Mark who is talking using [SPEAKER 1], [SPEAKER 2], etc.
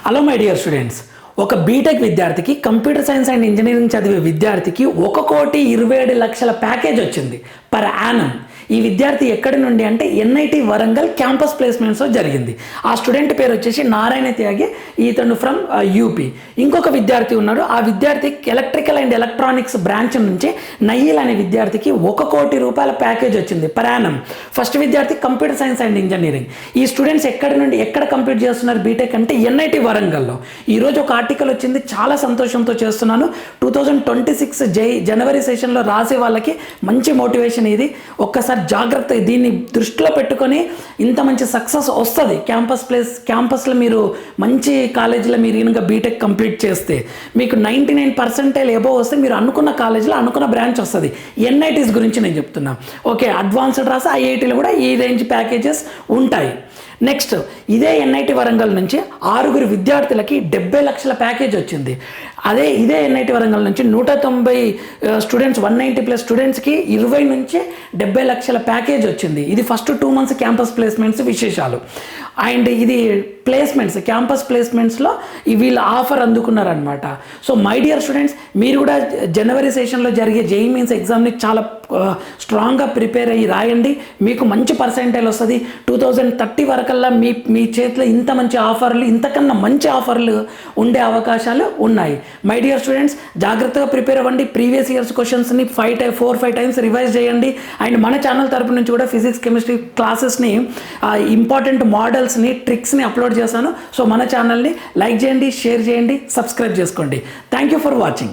[SPEAKER 1] Hello my dear students, ఒక BTech విద్యార్థికి computer science and engineering చదివే విద్యార్థికి 1,27,00,000 ప్యాకేజ్ వచ్చింది పర్ యానం. ఈ విద్యార్థి ఎక్కడి నుండి అంటే ఎన్ఐటి వరంగల్ క్యాంపస్ ప్లేస్మెంట్స్లో జరిగింది. ఆ స్టూడెంట్ పేరు వచ్చేసి నారాయణ త్యాగి, ఈతను ఫ్రమ్ యూపీ. ఇంకొక విద్యార్థి ఉన్నాడు, ఆ విద్యార్థి ఎలక్ట్రికల్ అండ్ ఎలక్ట్రానిక్స్ బ్రాంచ్ నుంచి నయీల్ అనే విద్యార్థికి 1,00,00,000 రూపాయల ప్యాకేజ్ వచ్చింది పర్ యానం. ఫస్ట్ విద్యార్థి కంప్యూటర్ సైన్స్ అండ్ ఇంజనీరింగ్. ఈ స్టూడెంట్స్ ఎక్కడి నుండి ఎక్కడ కంప్లీట్ చేస్తున్నారు బీటెక్ అంటే ఎన్ఐటి వరంగల్లో. ఈరోజు ఒక ఆర్టికల్ వచ్చింది, చాలా సంతోషంతో చేస్తున్నాను. 2026 జనవరి సెషన్లో రాసే వాళ్ళకి మంచి మోటివేషన్ ఇది. ఒక్కసారి జాగ్రత్త, దీన్ని దృష్టిలో పెట్టుకొని ఇంత మంచి సక్సెస్ వస్తుంది. క్యాంపస్లో మీరు మంచి కాలేజీలో మీరు ఈయనగా బీటెక్ కంప్లీట్ చేస్తే మీకు 99% ఎబోవ్ వస్తే మీరు అనుకున్న కాలేజీలో అనుకున్న బ్రాంచ్ వస్తుంది. ఎన్ఐటీస్ గురించి నేను చెప్తున్నా. ఓకే, అడ్వాన్స్డ్ రాసి ఐఐటీలో కూడా ఈ రేంజ్ ప్యాకేజెస్ ఉంటాయి. నెక్స్ట్, ఇదే ఎన్ఐటి వరంగల్ నుంచి 6 విద్యార్థులకి 70 లక్షల ప్యాకేజ్ వచ్చింది. ఇదే ఎన్ఐటి వరంగల్ నుంచి 190 స్టూడెంట్స్, 190+ స్టూడెంట్స్కి 20 నుంచి 70 లక్షల ప్యాకేజ్ వచ్చింది. ఇది ఫస్ట్ 2 మంత్స్ క్యాంపస్ ప్లేస్మెంట్స్ విశేషాలు. అండ్ ఇది ప్లేస్మెంట్స్, క్యాంపస్ ప్లేస్మెంట్స్లో వీళ్ళు ఆఫర్ అందుకున్నారనమాట. సో మై డియర్ స్టూడెంట్స్, మీరు కూడా జనవరి సెషన్లో జరిగే జేఈఈ మెయిన్స్ ఎగ్జామ్ని చాలా స్ట్రాంగ్గా ప్రిపేర్ అయ్యి రాయండి. మీకు మంచి పర్సెంటేజ్ వస్తుంది. 2030 వరకల్లా మీ చేతిలో ఇంత మంచి ఆఫర్లు, ఇంతకన్నా మంచి ఆఫర్లు ఉండే అవకాశాలు ఉన్నాయి. మై డియర్ స్టూడెంట్స్, జాగ్రత్తగా ప్రిపేర్ అవ్వండి. ప్రీవియస్ ఇయర్స్ క్వశ్చన్స్ని 4-5 టైమ్స్ రివైజ్ చేయండి. అండ్ మన ఛానల్ తరపు నుంచి కూడా ఫిజిక్స్ కెమిస్ట్రీ క్లాసెస్ని, ఇంపార్టెంట్ మోడల్స్ని, ట్రిక్స్ని అప్లోడ్ చేశాను. సో మన ఛానల్ని లైక్ చేయండి, షేర్ చేయండి, సబ్స్క్రైబ్ చేసుకోండి. Thank you for watching.